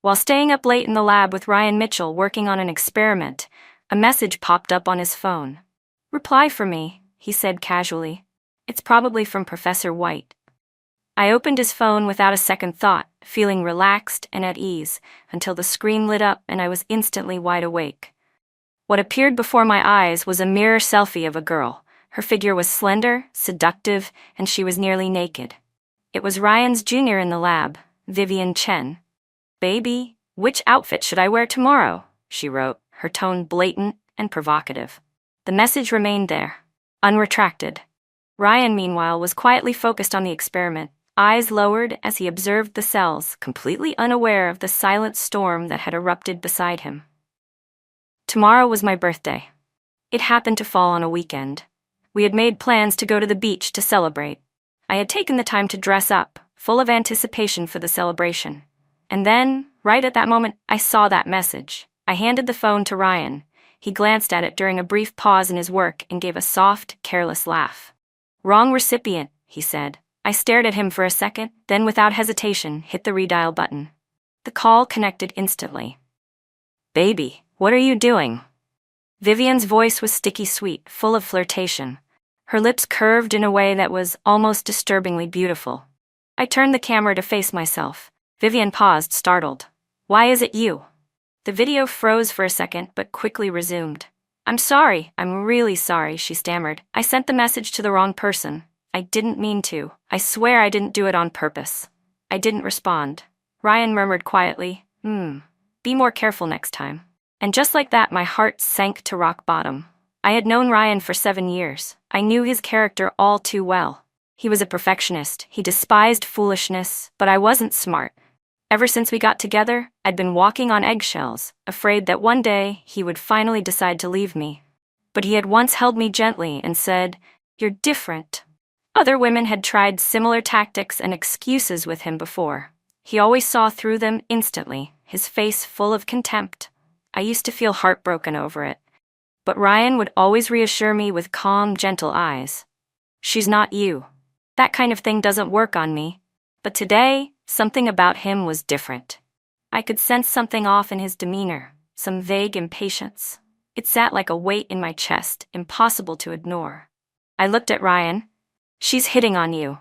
While staying up late in the lab with Ryan Mitchell working on an experiment, a message popped up on his phone. "Reply for me," he said casually. "It's probably from Professor White." I opened his phone without a second thought, feeling relaxed and at ease, until the screen lit up and I was instantly wide awake. What appeared before my eyes was a mirror selfie of a girl. Her figure was slender, seductive, and she was nearly naked. It was Ryan's junior in the lab, Vivian Chen. "Baby, which outfit should I wear tomorrow?" she wrote, her tone blatant and provocative. The message remained there, unretracted. Ryan, meanwhile, was quietly focused on the experiment, eyes lowered as he observed the cells, completely unaware of the silent storm that had erupted beside him. Tomorrow was my birthday. It happened to fall on a weekend. We had made plans to go to the beach to celebrate. I had taken the time to dress up, full of anticipation for the celebration. And then, right at that moment, I saw that message. I handed the phone to Ryan. He glanced at it during a brief pause in his work and gave a soft, careless laugh. "Wrong recipient," he said. I stared at him for a second, then without hesitation, hit the redial button. The call connected instantly. "Baby, what are you doing?" Vivian's voice was sticky sweet, full of flirtation. Her lips curved in a way that was almost disturbingly beautiful. I turned the camera to face myself. Vivian paused, startled. "Why is it you?" The video froze for a second, but quickly resumed. I'm really sorry," she stammered. "I sent the message to the wrong person. I didn't mean to. I swear I didn't do it on purpose." I didn't respond. Ryan murmured quietly, "Be more careful next time." And just like that, my heart sank to rock bottom. I had known Ryan for 7 years. I knew his character all too well. He was a perfectionist. He despised foolishness, but I wasn't smart. Ever since we got together, I'd been walking on eggshells, afraid that one day he would finally decide to leave me. But he had once held me gently and said, "You're different." Other women had tried similar tactics and excuses with him before. He always saw through them instantly, his face full of contempt. I used to feel heartbroken over it. But Ryan would always reassure me with calm, gentle eyes. "She's not you. That kind of thing doesn't work on me." But today, something about him was different. I could sense something off in his demeanor, some vague impatience. It sat like a weight in my chest, impossible to ignore. I looked at Ryan. "She's hitting on you."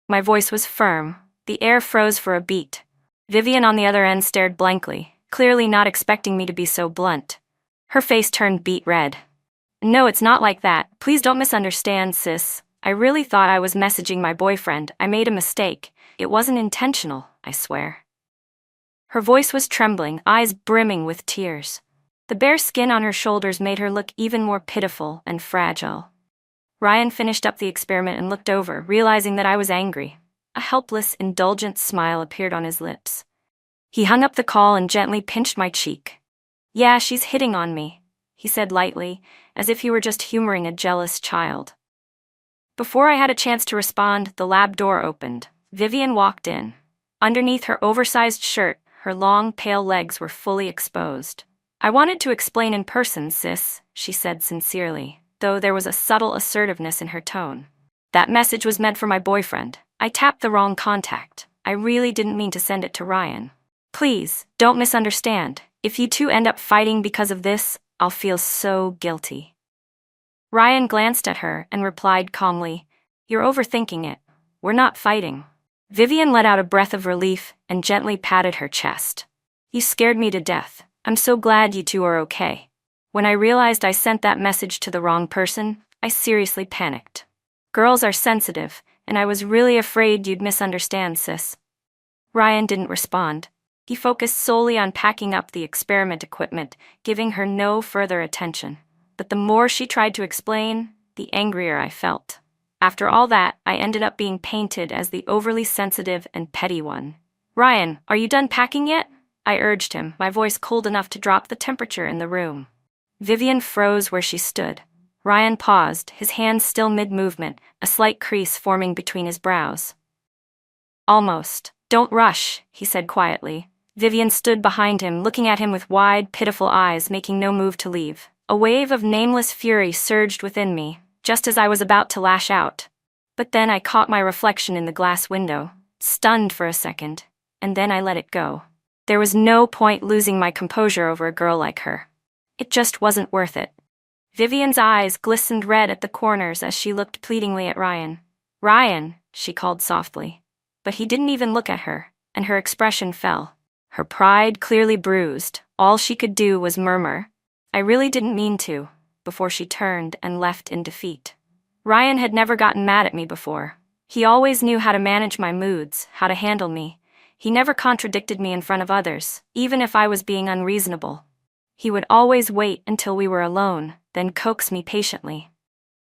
My voice was firm. The air froze for a beat. Vivian on the other end stared blankly, clearly not expecting me to be so blunt. Her face turned beet red. "No, it's not like that. Please don't misunderstand, sis. I really thought I was messaging my boyfriend. I made a mistake. It wasn't intentional, I swear." Her voice was trembling, eyes brimming with tears. The bare skin on her shoulders made her look even more pitiful and fragile. Ryan finished up the experiment and looked over, realizing that I was angry. A helpless, indulgent smile appeared on his lips. He hung up the call and gently pinched my cheek. "Yeah, she's hitting on me," he said lightly, as if he were just humoring a jealous child. Before I had a chance to respond, the lab door opened. Vivian walked in. Underneath her oversized shirt, her long, pale legs were fully exposed. "I wanted to explain in person, sis," she said sincerely, though there was a subtle assertiveness in her tone. "That message was meant for my boyfriend. I tapped the wrong contact. I really didn't mean to send it to Ryan. Please, don't misunderstand. If you two end up fighting because of this, I'll feel so guilty." Ryan glanced at her and replied calmly, "You're overthinking it. We're not fighting." Vivian let out a breath of relief and gently patted her chest. "You scared me to death. I'm so glad you two are okay." When I realized I sent that message to the wrong person, I seriously panicked. Girls are sensitive, and I was really afraid you'd misunderstand, sis. Ryan didn't respond. He focused solely on packing up the experiment equipment, giving her no further attention. But the more she tried to explain, the angrier I felt. After all that, I ended up being painted as the overly sensitive and petty one. "Ryan, are you done packing yet?" I urged him, my voice cold enough to drop the temperature in the room. Vivian froze where she stood. Ryan paused, his hands still mid-movement, a slight crease forming between his brows. "Almost. Don't rush," he said quietly. Vivian stood behind him, looking at him with wide, pitiful eyes, making no move to leave. A wave of nameless fury surged within me, just as I was about to lash out. But then I caught my reflection in the glass window, stunned for a second, and then I let it go. There was no point losing my composure over a girl like her. It just wasn't worth it. Vivian's eyes glistened red at the corners as she looked pleadingly at Ryan. "Ryan," she called softly. But he didn't even look at her, and her expression fell. Her pride clearly bruised. All she could do was murmur, "I really didn't mean to," before she turned and left in defeat. Ryan had never gotten mad at me before. He always knew how to manage my moods, how to handle me. He never contradicted me in front of others, even if I was being unreasonable. He would always wait until we were alone, then coax me patiently.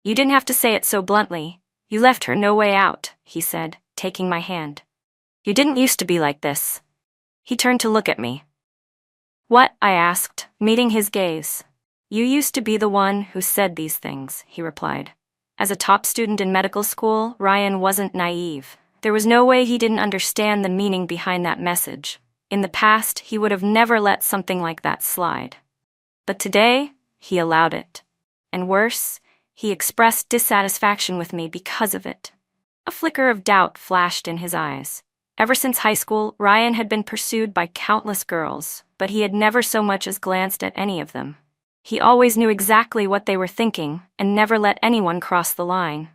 "You didn't have to say it so bluntly. You left her no way out," he said, taking my hand. "You didn't used to be like this." He turned to look at me. "What?" I asked, meeting his gaze. "You used to be the one who said these things," he replied. As a top student in medical school, Ryan wasn't naive. There was no way he didn't understand the meaning behind that message. In the past, he would have never let something like that slide. But today, he allowed it. And worse, he expressed dissatisfaction with me because of it. A flicker of doubt flashed in his eyes. Ever since high school, Ryan had been pursued by countless girls, but he had never so much as glanced at any of them. He always knew exactly what they were thinking and never let anyone cross the line.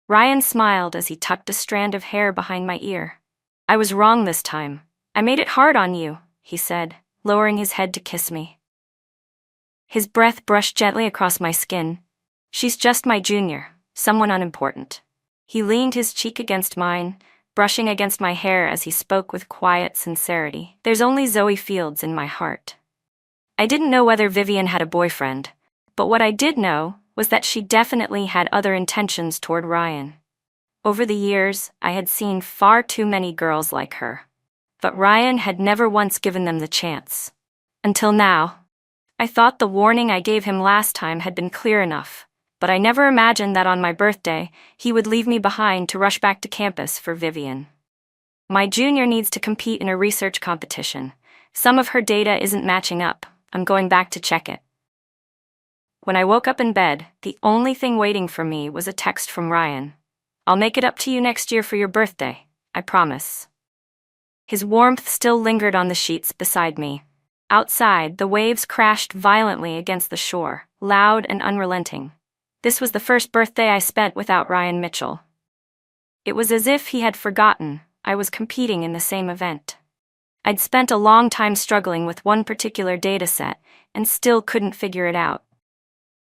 Ryan smiled as he tucked a strand of hair behind my ear. "I was wrong this time. I made it hard on you," he said, lowering his head to kiss me. His breath brushed gently across my skin. "She's just my junior, someone unimportant." He leaned his cheek against mine, brushing against my hair as he spoke with quiet sincerity. "There's only Zoe Fields in my heart." I didn't know whether Vivian had a boyfriend, but what I did know was that she definitely had other intentions toward Ryan. Over the years, I had seen far too many girls like her, but Ryan had never once given them the chance. Until now. I thought the warning I gave him last time had been clear enough, but I never imagined that on my birthday, he would leave me behind to rush back to campus for Vivian. "My junior needs to compete in a research competition. Some of her data isn't matching up. I'm going back to check it." When I woke up in bed, the only thing waiting for me was a text from Ryan. "I'll make it up to you next year for your birthday, I promise." His warmth still lingered on the sheets beside me. Outside, the waves crashed violently against the shore, loud and unrelenting. This was the first birthday I spent without Ryan Mitchell. It was as if he had forgotten I was competing in the same event. I'd spent a long time struggling with one particular dataset and still couldn't figure it out.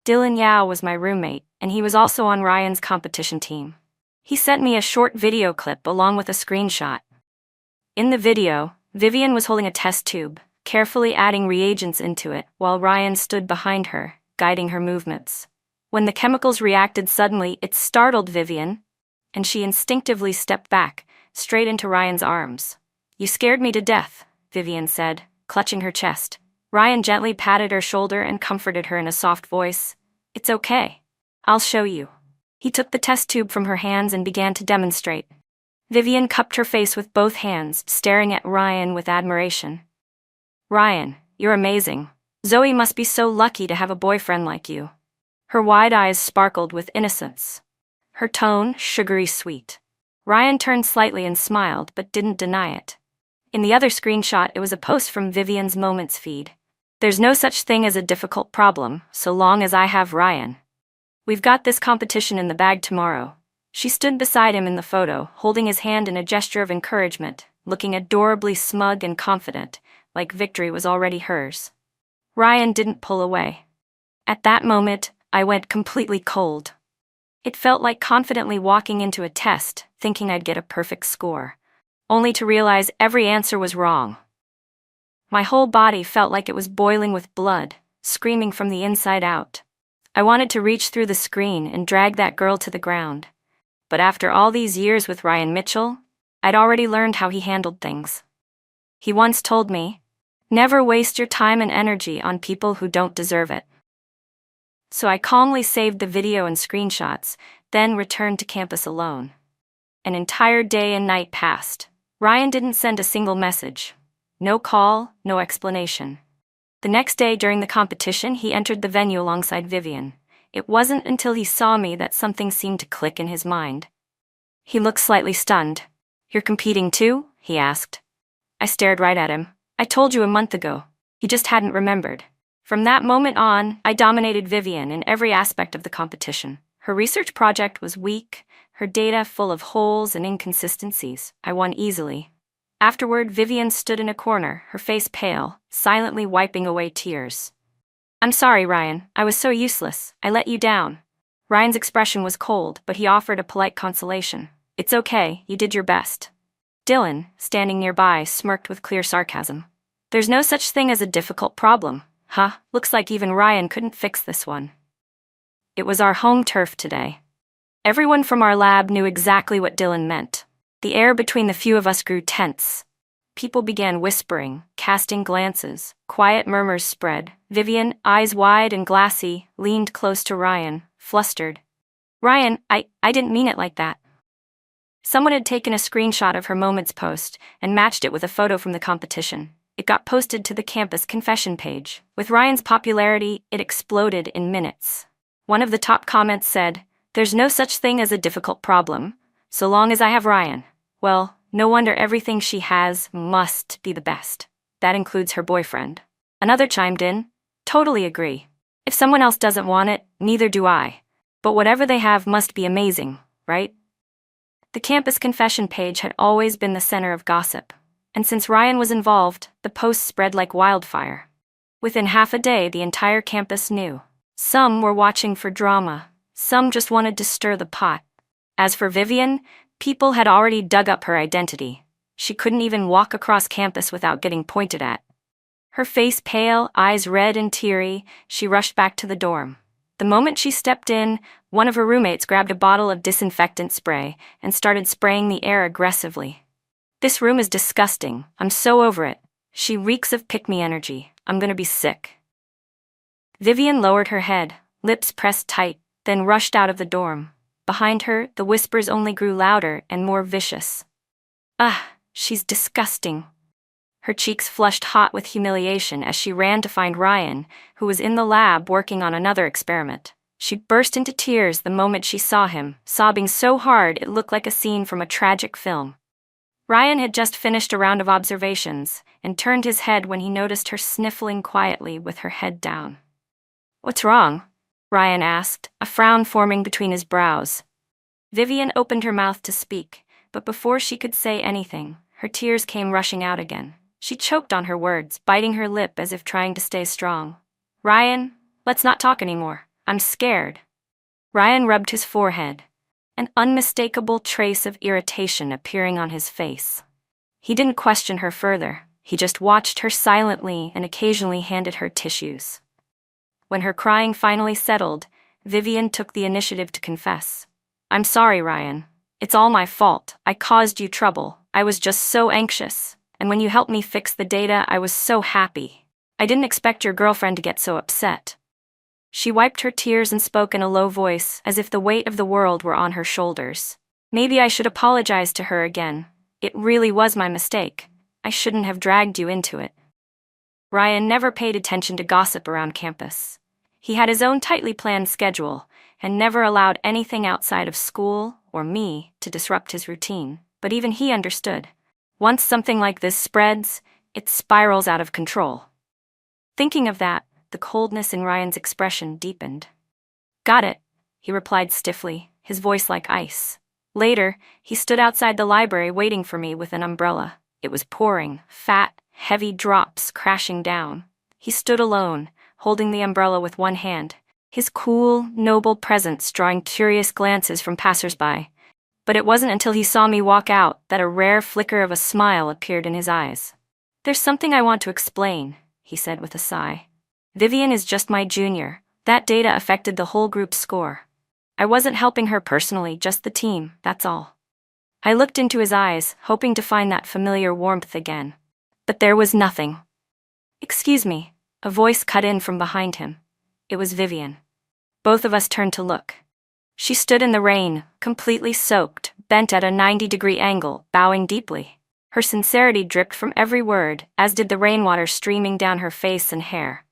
Dylan Yao was my roommate, and he was also on Ryan's competition team. He sent me a short video clip along with a screenshot. In the video, Vivian was holding a test tube, carefully adding reagents into it while Ryan stood behind her, guiding her movements. When the chemicals reacted suddenly, it startled Vivian, and she instinctively stepped back, straight into Ryan's arms. "You scared me to death," Vivian said, clutching her chest. Ryan gently patted her shoulder and comforted her in a soft voice. "It's okay. I'll show you." He took the test tube from her hands and began to demonstrate. Vivian cupped her face with both hands, staring at Ryan with admiration. "Ryan, you're amazing. Zoe must be so lucky to have a boyfriend like you." Her wide eyes sparkled with innocence. Her tone, sugary sweet. Ryan turned slightly and smiled, but didn't deny it. In the other screenshot, it was a post from Vivian's Moments feed. "There's no such thing as a difficult problem, so long as I have Ryan. We've got this competition in the bag tomorrow." She stood beside him in the photo, holding his hand in a gesture of encouragement, looking adorably smug and confident, like victory was already hers. Ryan didn't pull away. At that moment, I went completely cold. It felt like confidently walking into a test, thinking I'd get a perfect score, only to realize every answer was wrong. My whole body felt like it was boiling with blood, screaming from the inside out. I wanted to reach through the screen and drag that girl to the ground. But after all these years with Ryan Mitchell, I'd already learned how he handled things. He once told me, "Never waste your time and energy on people who don't deserve it." So I calmly saved the video and screenshots, then returned to campus alone. An entire day and night passed. Ryan didn't send a single message. No call, no explanation. The next day during the competition, he entered the venue alongside Vivian. It wasn't until he saw me that something seemed to click in his mind. He looked slightly stunned. "You're competing too?" he asked. I stared right at him. I told you a month ago. He just hadn't remembered. From that moment on, I dominated Vivian in every aspect of the competition. Her research project was weak, her data full of holes and inconsistencies. I won easily. Afterward, Vivian stood in a corner, her face pale, silently wiping away tears. I'm sorry, Ryan. I was so useless. I let you down. Ryan's expression was cold, but he offered a polite consolation. It's okay, you did your best. Dylan, standing nearby, smirked with clear sarcasm. There's no such thing as a difficult problem. Huh, looks like even Ryan couldn't fix this one. It was our home turf today. Everyone from our lab knew exactly what Dylan meant. The air between the few of us grew tense. People began whispering, casting glances. Quiet murmurs spread. Vivian, eyes wide and glassy, leaned close to Ryan, flustered. Ryan, I didn't mean it like that. Someone had taken a screenshot of her Moments post and matched it with a photo from the competition. It got posted to the campus confession page. With Ryan's popularity, it exploded in minutes. One of the top comments said, "There's no such thing as a difficult problem, so long as I have Ryan. Well, no wonder everything she has must be the best. That includes her boyfriend." Another chimed in, "Totally agree. If someone else doesn't want it, neither do I. But whatever they have must be amazing, right?" The campus confession page had always been the center of gossip, and since Ryan was involved, the posts spread like wildfire. Within half a day, the entire campus knew. Some were watching for drama, some just wanted to stir the pot. As for Vivian, people had already dug up her identity. She couldn't even walk across campus without getting pointed at. Her face pale, eyes red and teary, she rushed back to the dorm. The moment she stepped in, one of her roommates grabbed a bottle of disinfectant spray and started spraying the air aggressively. "This room is disgusting. I'm so over it. She reeks of pick-me energy. I'm gonna be sick." Vivian lowered her head, lips pressed tight, then rushed out of the dorm. Behind her, the whispers only grew louder and more vicious. She's disgusting." Her cheeks flushed hot with humiliation as she ran to find Ryan, who was in the lab working on another experiment. She burst into tears the moment she saw him, sobbing so hard it looked like a scene from a tragic film. Ryan had just finished a round of observations and turned his head when he noticed her sniffling quietly with her head down. "What's wrong?" Ryan asked, a frown forming between his brows. Vivian opened her mouth to speak, but before she could say anything, her tears came rushing out again. She choked on her words, biting her lip as if trying to stay strong. "Ryan, let's not talk anymore. I'm scared." Ryan rubbed his forehead, an unmistakable trace of irritation appearing on his face. He didn't question her further. He just watched her silently and occasionally handed her tissues. When her crying finally settled, Vivian took the initiative to confess. "I'm sorry, Ryan. It's all my fault. I caused you trouble. I was just so anxious. And when you helped me fix the data, I was so happy. I didn't expect your girlfriend to get so upset." She wiped her tears and spoke in a low voice, as if the weight of the world were on her shoulders. "Maybe I should apologize to her again. It really was my mistake. I shouldn't have dragged you into it." Ryan never paid attention to gossip around campus. He had his own tightly planned schedule, and never allowed anything outside of school or me to disrupt his routine. But even he understood. Once something like this spreads, it spirals out of control. Thinking of that, the coldness in Ryan's expression deepened. "Got it," he replied stiffly, his voice like ice. Later, he stood outside the library waiting for me with an umbrella. It was pouring, fat, heavy drops crashing down. He stood alone, holding the umbrella with one hand, his cool, noble presence drawing curious glances from passersby. But it wasn't until he saw me walk out that a rare flicker of a smile appeared in his eyes. "There's something I want to explain," he said with a sigh. "Vivian is just my junior. That data affected the whole group's score. I wasn't helping her personally, just the team, that's all." I looked into his eyes, hoping to find that familiar warmth again. But there was nothing. "Excuse me," a voice cut in from behind him. It was Vivian. Both of us turned to look. She stood in the rain, completely soaked, bent at a 90-degree angle, bowing deeply. Her sincerity dripped from every word, as did the rainwater streaming down her face and hair.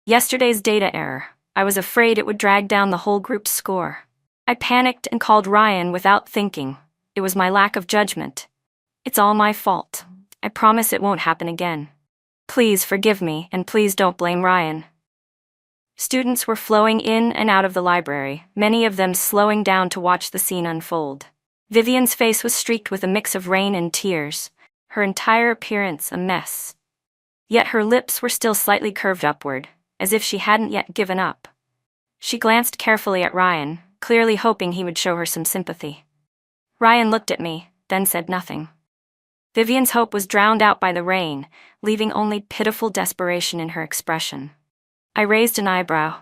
"Yesterday's data error. I was afraid it would drag down the whole group's score. I panicked and called Ryan without thinking. It was my lack of judgment. It's all my fault. I promise it won't happen again." Please forgive me, and please don't blame Ryan. Students were flowing in and out of the library, many of them slowing down to watch the scene unfold. Vivian's face was streaked with a mix of rain and tears, her entire appearance a mess. Yet her lips were still slightly curved upward, as if she hadn't yet given up. She glanced carefully at Ryan, clearly hoping he would show her some sympathy. Ryan looked at me, then said nothing. Vivian's hope was drowned out by the rain, leaving only pitiful desperation in her expression. I raised an eyebrow.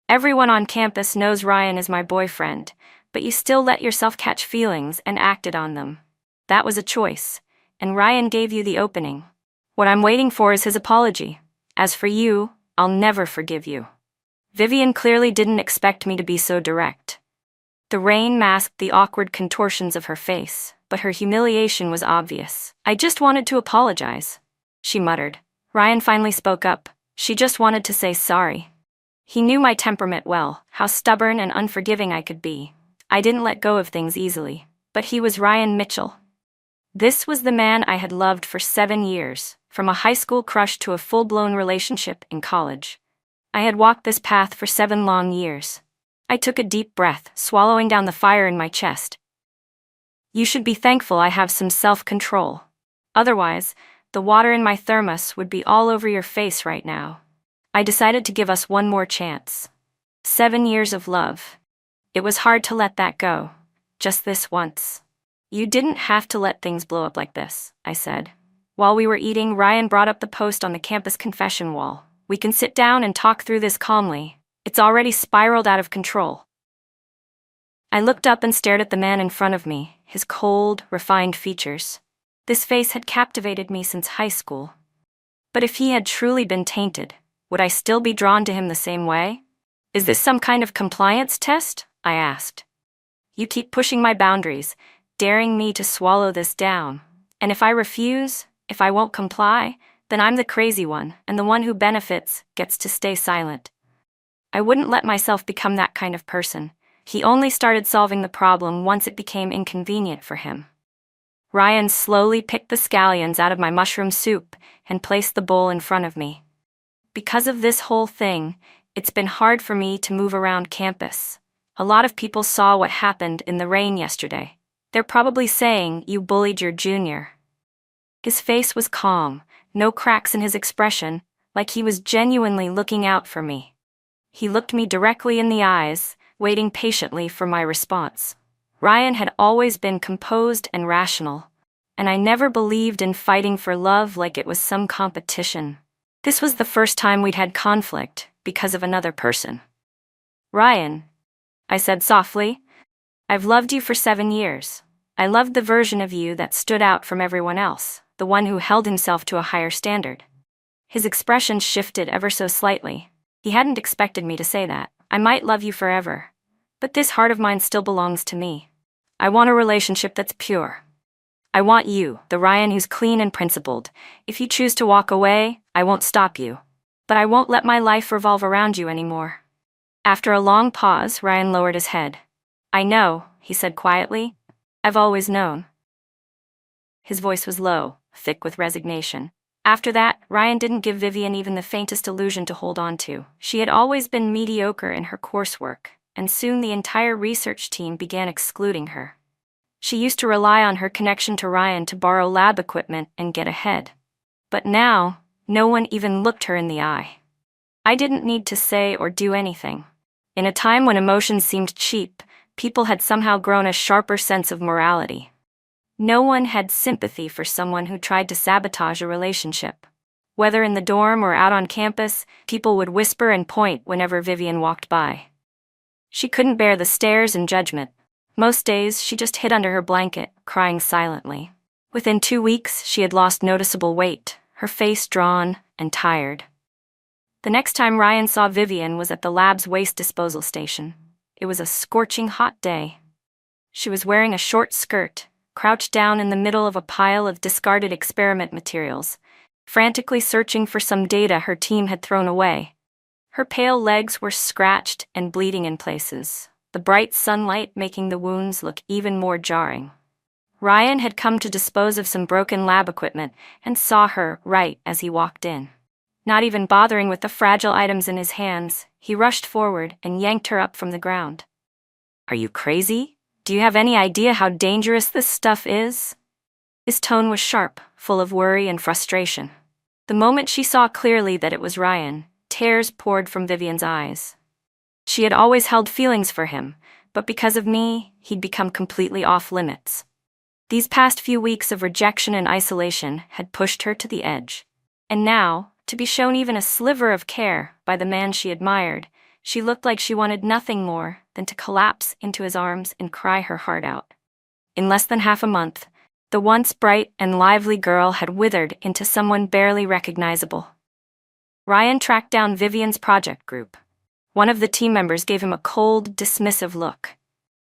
Everyone on campus knows Ryan is my boyfriend, but you still let yourself catch feelings and acted on them. That was a choice, and Ryan gave you the opening. What I'm waiting for is his apology. As for you, I'll never forgive you. Vivian clearly didn't expect me to be so direct. The rain masked the awkward contortions of her face, but her humiliation was obvious. I just wanted to apologize, she muttered. Ryan finally spoke up. She just wanted to say sorry. He knew my temperament well, how stubborn and unforgiving I could be. I didn't let go of things easily, but he was Ryan Mitchell. This was the man I had loved for 7 years, from a high school crush to a full-blown relationship in college. I had walked this path for 7 long years. I took a deep breath, swallowing down the fire in my chest. You should be thankful I have some self-control. Otherwise, the water in my thermos would be all over your face right now. I decided to give us one more chance. 7 years of love. It was hard to let that go. Just this once. You didn't have to let things blow up like this, I said. While we were eating, Ryan brought up the post on the campus confession wall. We can sit down and talk through this calmly. It's already spiraled out of control. I looked up and stared at the man in front of me, his cold, refined features. This face had captivated me since high school. But if he had truly been tainted, would I still be drawn to him the same way? Is this some kind of compliance test? I asked. You keep pushing my boundaries, daring me to swallow this down. And if I refuse, if I won't comply, then I'm the crazy one, and the one who benefits gets to stay silent. I wouldn't let myself become that kind of person. He only started solving the problem once it became inconvenient for him. Ryan slowly picked the scallions out of my mushroom soup and placed the bowl in front of me. Because of this whole thing, it's been hard for me to move around campus. A lot of people saw what happened in the rain yesterday. They're probably saying you bullied your junior. His face was calm, no cracks in his expression, like he was genuinely looking out for me. He looked me directly in the eyes, waiting patiently for my response. Ryan had always been composed and rational, and I never believed in fighting for love like it was some competition. This was the first time we'd had conflict because of another person. Ryan, I said softly, I've loved you for 7 years. I loved the version of you that stood out from everyone else, the one who held himself to a higher standard. His expression shifted ever so slightly. He hadn't expected me to say that. I might love you forever, but this heart of mine still belongs to me. I want a relationship that's pure. I want you, the Ryan who's clean and principled. If you choose to walk away, I won't stop you. But I won't let my life revolve around you anymore. After a long pause, Ryan lowered his head. I know, he said quietly. I've always known. His voice was low, thick with resignation. After that, Ryan didn't give Vivian even the faintest illusion to hold on to. She had always been mediocre in her coursework, and soon the entire research team began excluding her. She used to rely on her connection to Ryan to borrow lab equipment and get ahead. But now, no one even looked her in the eye. I didn't need to say or do anything. In a time when emotions seemed cheap, people had somehow grown a sharper sense of morality. No one had sympathy for someone who tried to sabotage a relationship. Whether in the dorm or out on campus, people would whisper and point whenever Vivian walked by. She couldn't bear the stares and judgment. Most days, she just hid under her blanket, crying silently. Within 2 weeks, she had lost noticeable weight, her face drawn and tired. The next time Ryan saw Vivian was at the lab's waste disposal station. It was a scorching hot day. She was wearing a short skirt, crouched down in the middle of a pile of discarded experiment materials, frantically searching for some data her team had thrown away. Her pale legs were scratched and bleeding in places, the bright sunlight making the wounds look even more jarring. Ryan had come to dispose of some broken lab equipment and saw her right as he walked in. Not even bothering with the fragile items in his hands, he rushed forward and yanked her up from the ground. "Are you crazy? Do you have any idea how dangerous this stuff is?" His tone was sharp, full of worry and frustration. The moment she saw clearly that it was Ryan, tears poured from Vivian's eyes. She had always held feelings for him, but because of me, he'd become completely off limits. These past few weeks of rejection and isolation had pushed her to the edge. And now, to be shown even a sliver of care by the man she admired, she looked like she wanted nothing more than to collapse into his arms and cry her heart out. In less than half a month, the once bright and lively girl had withered into someone barely recognizable. Ryan tracked down Vivian's project group. One of the team members gave him a cold, dismissive look.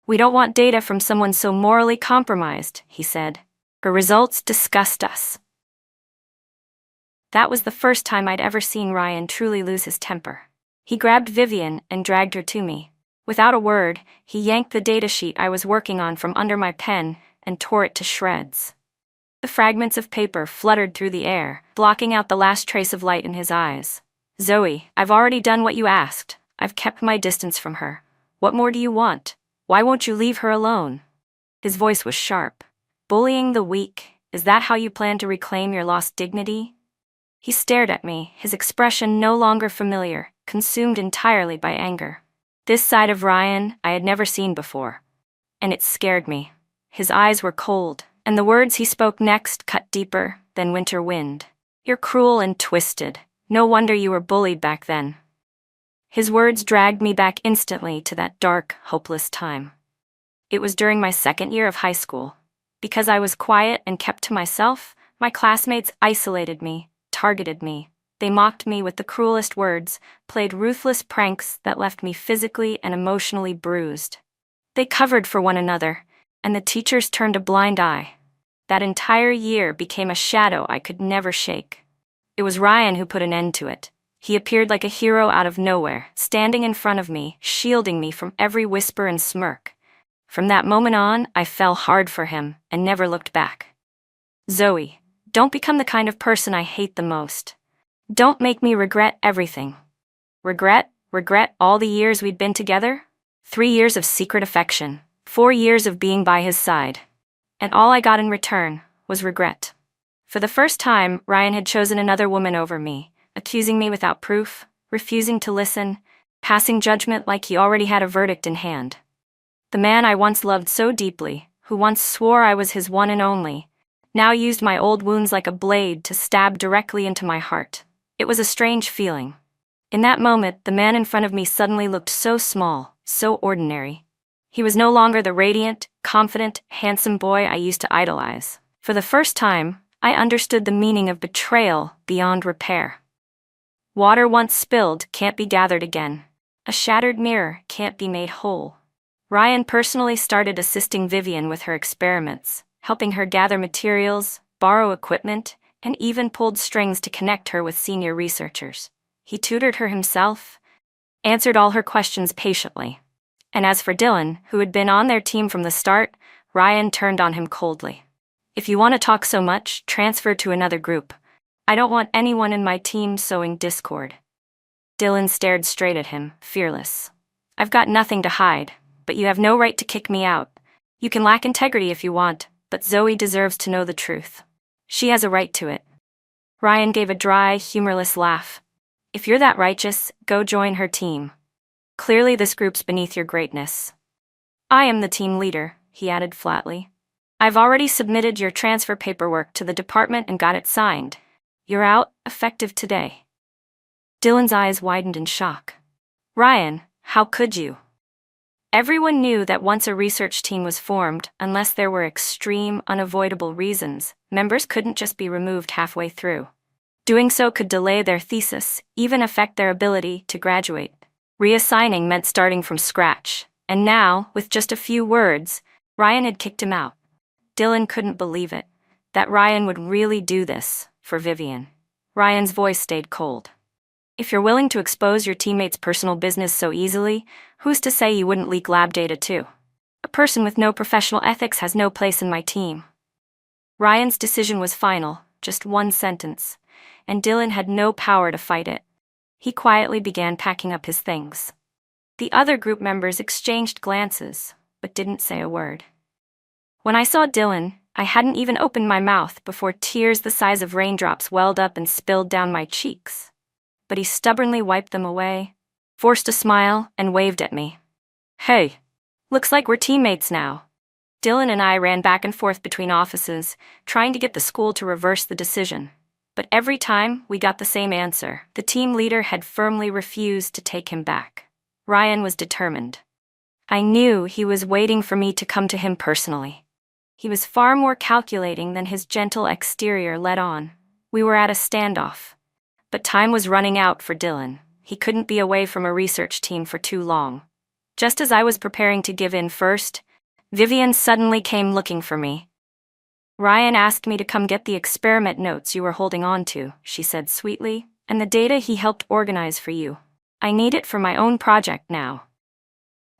"We don't want data from someone so morally compromised," he said. "Her results disgust us." That was the first time I'd ever seen Ryan truly lose his temper. He grabbed Vivian and dragged her to me. Without a word, he yanked the datasheet I was working on from under my pen and tore it to shreds. The fragments of paper fluttered through the air, blocking out the last trace of light in his eyes. "Zoe, I've already done what you asked. I've kept my distance from her. What more do you want? Why won't you leave her alone?" His voice was sharp. "Bullying the weak, is that how you plan to reclaim your lost dignity?" He stared at me, his expression no longer familiar, consumed entirely by anger. This side of Ryan I had never seen before, and it scared me. His eyes were cold, and the words he spoke next cut deeper than winter wind. "You're cruel and twisted. No wonder you were bullied back then." His words dragged me back instantly to that dark, hopeless time. It was during my second year of high school. Because I was quiet and kept to myself, my classmates isolated me, targeted me. They mocked me with the cruelest words, played ruthless pranks that left me physically and emotionally bruised. They covered for one another, and the teachers turned a blind eye. That entire year became a shadow I could never shake. It was Ryan who put an end to it. He appeared like a hero out of nowhere, standing in front of me, shielding me from every whisper and smirk. From that moment on, I fell hard for him and never looked back. "Zoe, don't become the kind of person I hate the most. Don't make me regret everything." Regret all the years we'd been together? 3 years of secret affection, 4 years of being by his side. And all I got in return was regret. For the first time, Ryan had chosen another woman over me, accusing me without proof, refusing to listen, passing judgment like he already had a verdict in hand. The man I once loved so deeply, who once swore I was his one and only, now used my old wounds like a blade to stab directly into my heart. It was a strange feeling. In that moment, the man in front of me suddenly looked so small, so ordinary. He was no longer the radiant, confident, handsome boy I used to idolize. For the first time, I understood the meaning of betrayal beyond repair. Water once spilled can't be gathered again. A shattered mirror can't be made whole. Ryan personally started assisting Vivian with her experiments, helping her gather materials, borrow equipment, and even pulled strings to connect her with senior researchers. He tutored her himself, answered all her questions patiently. And as for Dylan, who had been on their team from the start, Ryan turned on him coldly. "If you want to talk so much, transfer to another group. I don't want anyone in my team sowing discord." Dylan stared straight at him, fearless. "I've got nothing to hide, but you have no right to kick me out. You can lack integrity if you want, but Zoe deserves to know the truth. She has a right to it." Ryan gave a dry, humorless laugh. "If you're that righteous, go join her team. Clearly this group's beneath your greatness." "I am the team leader," he added flatly. "I've already submitted your transfer paperwork to the department and got it signed. You're out, effective today." Dylan's eyes widened in shock. "Ryan, how could you?" Everyone knew that once a research team was formed, unless there were extreme, unavoidable reasons, members couldn't just be removed halfway through. Doing so could delay their thesis, even affect their ability to graduate. Reassigning meant starting from scratch, and now, with just a few words, Ryan had kicked him out. Dylan couldn't believe it, that Ryan would really do this for Vivian. Ryan's voice stayed cold. "If you're willing to expose your teammates' personal business so easily, who's to say you wouldn't leak lab data too? A person with no professional ethics has no place in my team. Ryan's decision was final, just one sentence, and Dylan had no power to fight it. He quietly began packing up his things. The other group members exchanged glances, but didn't say a word. When I saw Dylan, I hadn't even opened my mouth before tears the size of raindrops welled up and spilled down my cheeks. But he stubbornly wiped them away, forced a smile, and waved at me. "Hey, looks like we're teammates now." Dylan and I ran back and forth between offices, trying to get the school to reverse the decision. But every time, we got the same answer. The team leader had firmly refused to take him back. Ryan was determined. I knew he was waiting for me to come to him personally. He was far more calculating than his gentle exterior let on. We were at a standoff. But time was running out for Dylan. He couldn't be away from a research team for too long. Just as I was preparing to give in first, Vivian suddenly came looking for me. "Ryan asked me to come get the experiment notes you were holding on to," she said sweetly, "and the data he helped organize for you. I need it for my own project now."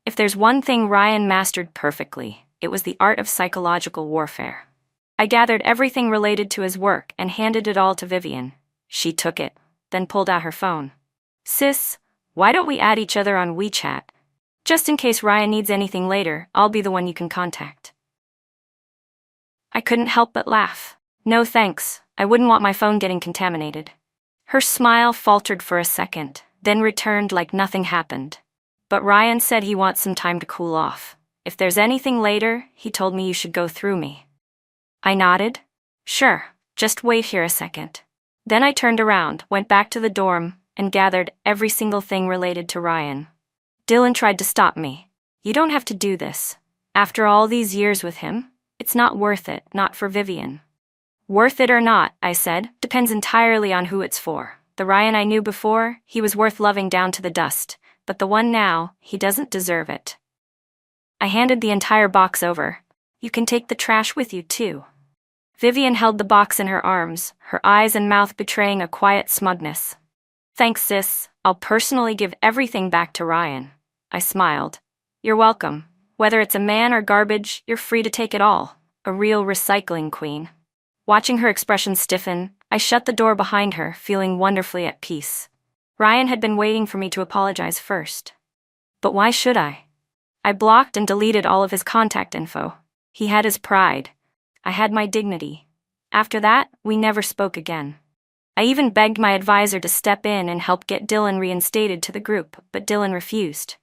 If there's one thing Ryan mastered perfectly, it was the art of psychological warfare. I gathered everything related to his work and handed it all to Vivian. She took it, then pulled out her phone. "Sis, why don't we add each other on WeChat? Just in case Ryan needs anything later, I'll be the one you can contact." I couldn't help but laugh. "No thanks, I wouldn't want my phone getting contaminated." Her smile faltered for a second, then returned like nothing happened. "But Ryan said he wants some time to cool off. If there's anything later, he told me you should go through me." I nodded. "Sure, just wait here a second." Then I turned around, went back to the dorm, and gathered every single thing related to Ryan. Dylan tried to stop me. "You don't have to do this. After all these years with him, it's not worth it, not for Vivian." "Worth it or not," I said, "depends entirely on who it's for. The Ryan I knew before, he was worth loving down to the dust, but the one now, he doesn't deserve it." I handed the entire box over. "You can take the trash with you, too." Vivian held the box in her arms, her eyes and mouth betraying a quiet smugness. "Thanks, sis. I'll personally give everything back to Ryan." I smiled. "You're welcome. Whether it's a man or garbage, you're free to take it all. A real recycling queen." Watching her expression stiffen, I shut the door behind her, feeling wonderfully at peace. Ryan had been waiting for me to apologize first. But why should I? I blocked and deleted all of his contact info. He had his pride. I had my dignity. After that, we never spoke again. I even begged my advisor to step in and help get Dylan reinstated to the group, but Dylan refused.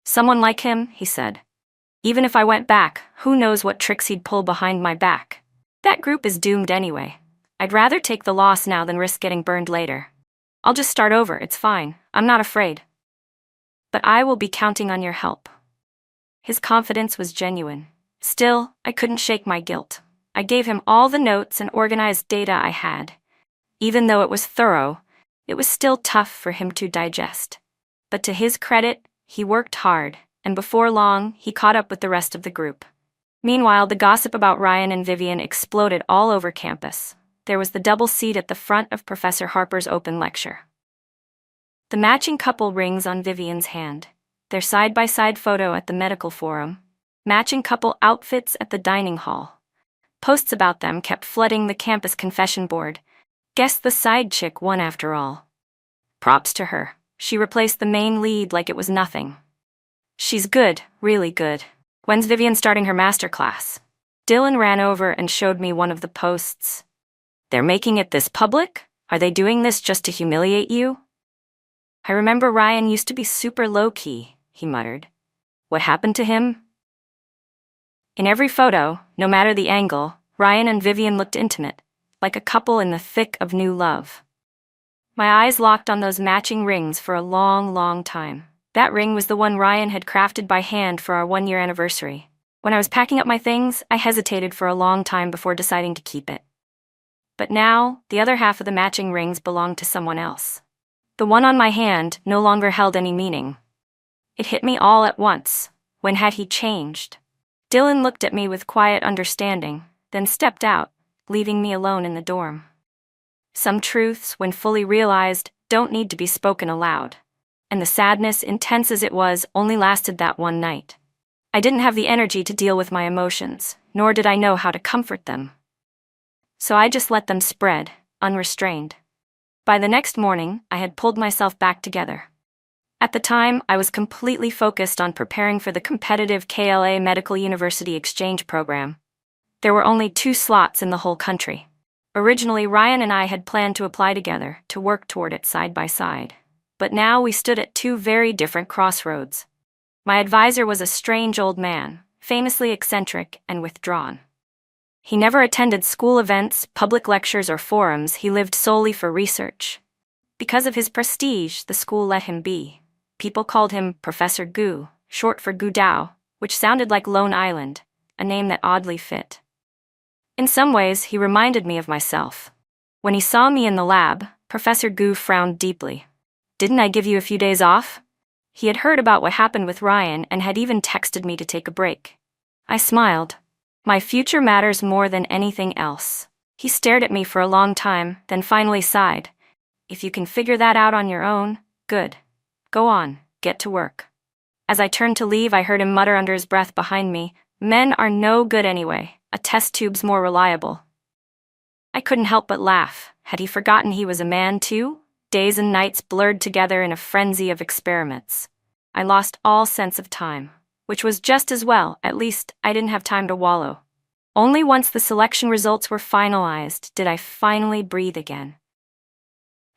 "Someone like him," he said. "Even if I went back, who knows what tricks he'd pull behind my back. That group is doomed anyway. I'd rather take the loss now than risk getting burned later. I'll just start over, it's fine, I'm not afraid. But I will be counting on your help." His confidence was genuine. Still, I couldn't shake my guilt. I gave him all the notes and organized data I had. Even though it was thorough, it was still tough for him to digest. But to his credit, he worked hard, and before long, he caught up with the rest of the group. Meanwhile, the gossip about Ryan and Vivian exploded all over campus. There was the double seat at the front of Professor Harper's open lecture. The matching couple rings on Vivian's hand, their side-by-side photo at the medical forum, matching couple outfits at the dining hall. Posts about them kept flooding the campus confession board. Guess the side chick won after all. Props to her. She replaced the main lead like it was nothing. "She's good, really good. When's Vivian starting her master class?" Dylan ran over and showed me one of the posts. "They're making it this public? Are they doing this just to humiliate you?" "I remember Ryan used to be super low-key," he muttered. "What happened to him?" In every photo, no matter the angle, Ryan and Vivian looked intimate, like a couple in the thick of new love. My eyes locked on those matching rings for a long, long time. That ring was the one Ryan had crafted by hand for our 1-year anniversary. When I was packing up my things, I hesitated for a long time before deciding to keep it. But now, the other half of the matching rings belonged to someone else. The one on my hand no longer held any meaning. It hit me all at once. When had he changed? Dylan looked at me with quiet understanding, then stepped out, leaving me alone in the dorm. Some truths, when fully realized, don't need to be spoken aloud. And the sadness, intense as it was, only lasted that one night. I didn't have the energy to deal with my emotions, nor did I know how to comfort them. So I just let them spread, unrestrained. By the next morning, I had pulled myself back together. At the time, I was completely focused on preparing for the competitive KLA Medical University Exchange program. There were only 2 slots in the whole country. Originally, Ryan and I had planned to apply together, to work toward it side by side. But now we stood at 2 very different crossroads. My advisor was a strange old man, famously eccentric and withdrawn. He never attended school events, public lectures, or forums. He lived solely for research. Because of his prestige, the school let him be. People called him Professor Gu, short for Gudao, which sounded like Lone Island, a name that oddly fit. In some ways, he reminded me of myself. When he saw me in the lab, Professor Gu frowned deeply. "Didn't I give you a few days off?" He had heard about what happened with Ryan and had even texted me to take a break. I smiled. "My future matters more than anything else." He stared at me for a long time, then finally sighed. "If you can figure that out on your own, good. Go on, get to work." As I turned to leave, I heard him mutter under his breath behind me, "Men are no good anyway. A test tube's more reliable." I couldn't help but laugh. Had he forgotten he was a man too? Days and nights blurred together in a frenzy of experiments. I lost all sense of time, which was just as well. At least I didn't have time to wallow. Only once the selection results were finalized did I finally breathe again.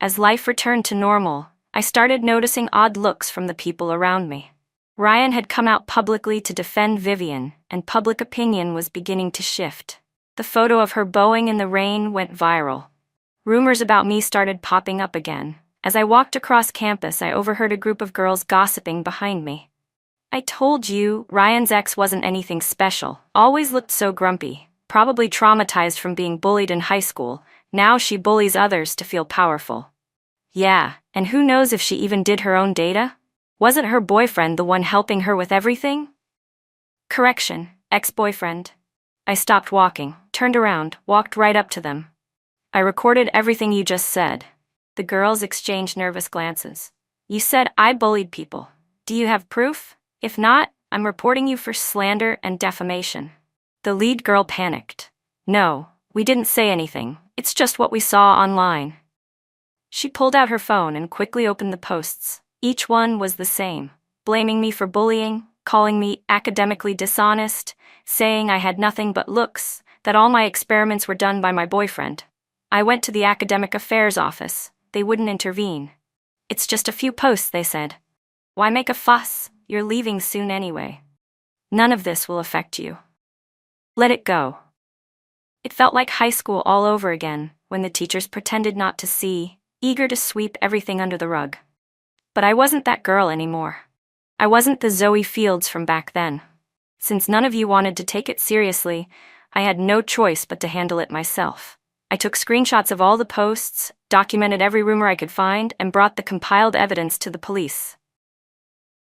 As life returned to normal, I started noticing odd looks from the people around me. Ryan had come out publicly to defend Vivian, and public opinion was beginning to shift. The photo of her bowing in the rain went viral. Rumors about me started popping up again. As I walked across campus, I overheard a group of girls gossiping behind me. "I told you, Ryan's ex wasn't anything special. Always looked so grumpy. Probably traumatized from being bullied in high school. Now she bullies others to feel powerful." Yeah, and who knows if she even did her own data? Wasn't her boyfriend the one helping her with everything? Correction, ex-boyfriend. I stopped walking, turned around, walked right up to them. "I recorded everything you just said." The girls exchanged nervous glances. "You said I bullied people. Do you have proof? If not, I'm reporting you for slander and defamation." The lead girl panicked. "No, we didn't say anything. It's just what we saw online." She pulled out her phone and quickly opened the posts. Each one was the same, blaming me for bullying, calling me academically dishonest, saying I had nothing but looks, that all my experiments were done by my boyfriend. I went to the academic affairs office. They wouldn't intervene. "It's just a few posts," they said. "Why make a fuss? You're leaving soon anyway. None of this will affect you. Let it go." It felt like high school all over again, when the teachers pretended not to see, eager to sweep everything under the rug. But I wasn't that girl anymore. I wasn't the Zoe Fields from back then. Since none of you wanted to take it seriously, I had no choice but to handle it myself. I took screenshots of all the posts, documented every rumor I could find, and brought the compiled evidence to the police.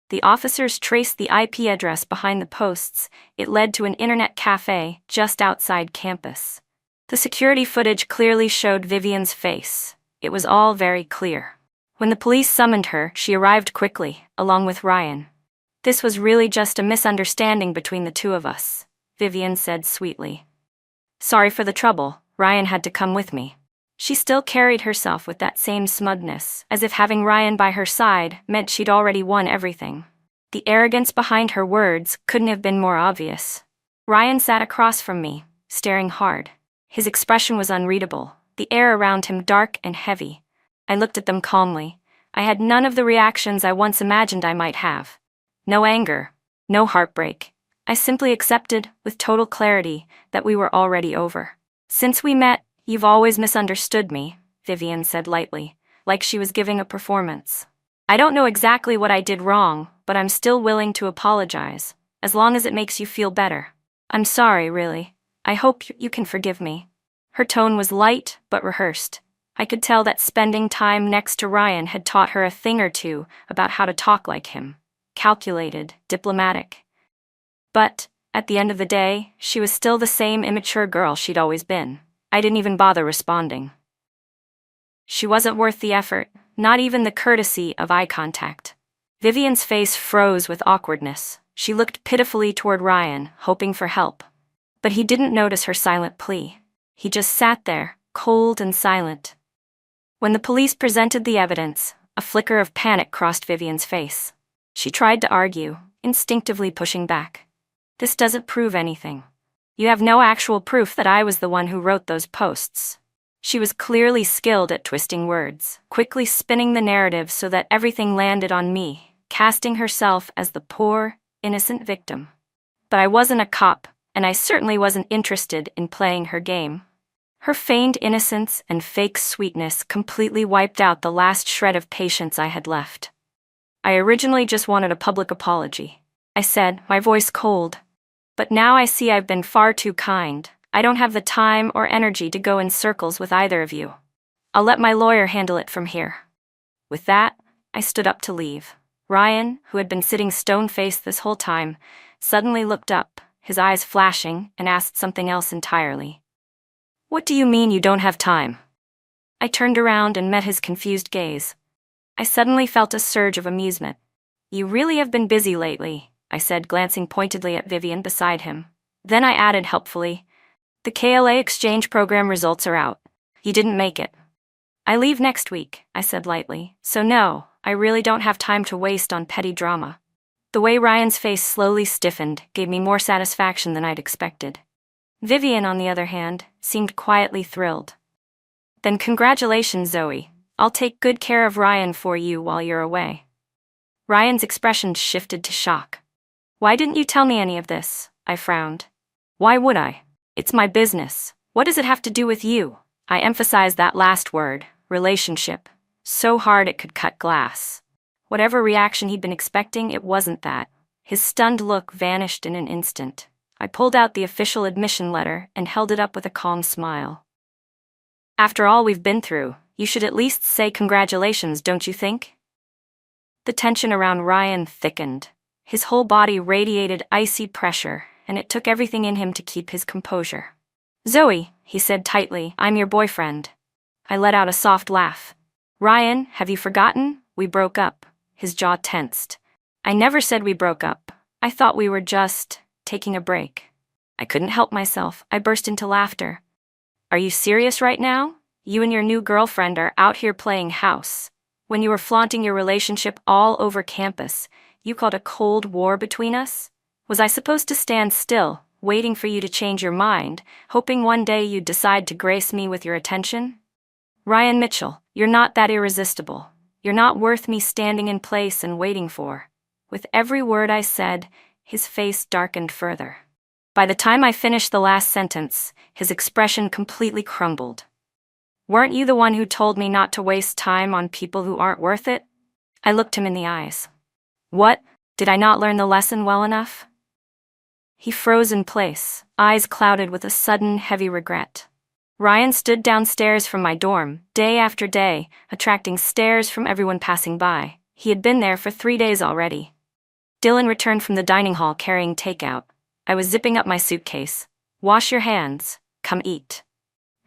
The officers traced the IP address behind the posts. It led to an internet cafe just outside campus. The security footage clearly showed Vivian's face. It was all very clear. When the police summoned her, she arrived quickly, along with Ryan. "This was really just a misunderstanding between the two of us," Vivian said sweetly. "Sorry for the trouble. Ryan had to come with me." She still carried herself with that same smugness, as if having Ryan by her side meant she'd already won everything. The arrogance behind her words couldn't have been more obvious. Ryan sat across from me, staring hard. His expression was unreadable, the air around him dark and heavy. I looked at them calmly. I had none of the reactions I once imagined I might have. No anger, no heartbreak. I simply accepted, with total clarity, that we were already over. "Since we met, you've always misunderstood me," Vivian said lightly, like she was giving a performance. "I don't know exactly what I did wrong, but I'm still willing to apologize, as long as it makes you feel better. I'm sorry, really. I hope you can forgive me." Her tone was light, but rehearsed. I could tell that spending time next to Ryan had taught her a thing or two about how to talk like him. Calculated, diplomatic. But, at the end of the day, she was still the same immature girl she'd always been. I didn't even bother responding. She wasn't worth the effort, not even the courtesy of eye contact. Vivian's face froze with awkwardness. She looked pitifully toward Ryan, hoping for help. But he didn't notice her silent plea. He just sat there, cold and silent. When the police presented the evidence, a flicker of panic crossed Vivian's face. She tried to argue, instinctively pushing back. This doesn't prove anything. You have no actual proof that I was the one who wrote those posts. She was clearly skilled at twisting words, quickly spinning the narrative so that everything landed on me, casting herself as the poor, innocent victim. But I wasn't a cop, and I certainly wasn't interested in playing her game. Her feigned innocence and fake sweetness completely wiped out the last shred of patience I had left. I originally just wanted a public apology, I said, my voice cold. But now I see I've been far too kind. I don't have the time or energy to go in circles with either of you. I'll let my lawyer handle it from here. With that, I stood up to leave. Ryan, who had been sitting stone-faced this whole time, suddenly looked up, his eyes flashing, and asked something else entirely. What do you mean you don't have time? I turned around and met his confused gaze. I suddenly felt a surge of amusement. You really have been busy lately, I said, glancing pointedly at Vivian beside him. Then I added helpfully, the KLA exchange program results are out. You didn't make it. I leave next week, I said lightly, so no, I really don't have time to waste on petty drama. The way Ryan's face slowly stiffened gave me more satisfaction than I'd expected. Vivian, on the other hand, seemed quietly thrilled. Then congratulations, Zoe. I'll take good care of Ryan for you while you're away. Ryan's expression shifted to shock. Why didn't you tell me any of this? I frowned. Why would I? It's my business. What does it have to do with you? I emphasized that last word, relationship, so hard it could cut glass. Whatever reaction he'd been expecting, it wasn't that. His stunned look vanished in an instant. I pulled out the official admission letter and held it up with a calm smile. After all we've been through, you should at least say congratulations, don't you think? The tension around Ryan thickened. His whole body radiated icy pressure, and it took everything in him to keep his composure. Zoe, he said tightly, I'm your boyfriend. I let out a soft laugh. Ryan, have you forgotten? We broke up. His jaw tensed. I never said we broke up. I thought we were just taking a break. I couldn't help myself. I burst into laughter. Are you serious right now? You and your new girlfriend are out here playing house. When you were flaunting your relationship all over campus, you called a cold war between us? Was I supposed to stand still, waiting for you to change your mind, hoping one day you'd decide to grace me with your attention? Ryan Mitchell, you're not that irresistible. You're not worth me standing in place and waiting for. With every word I said, his face darkened further. By the time I finished the last sentence, his expression completely crumbled. Weren't you the one who told me not to waste time on people who aren't worth it? I looked him in the eyes. What? Did I not learn the lesson well enough? He froze in place, eyes clouded with a sudden, heavy regret. Ryan stood downstairs from my dorm, day after day, attracting stares from everyone passing by. He had been there for 3 days already. Dylan returned from the dining hall carrying takeout. I was zipping up my suitcase. Wash your hands. Come eat.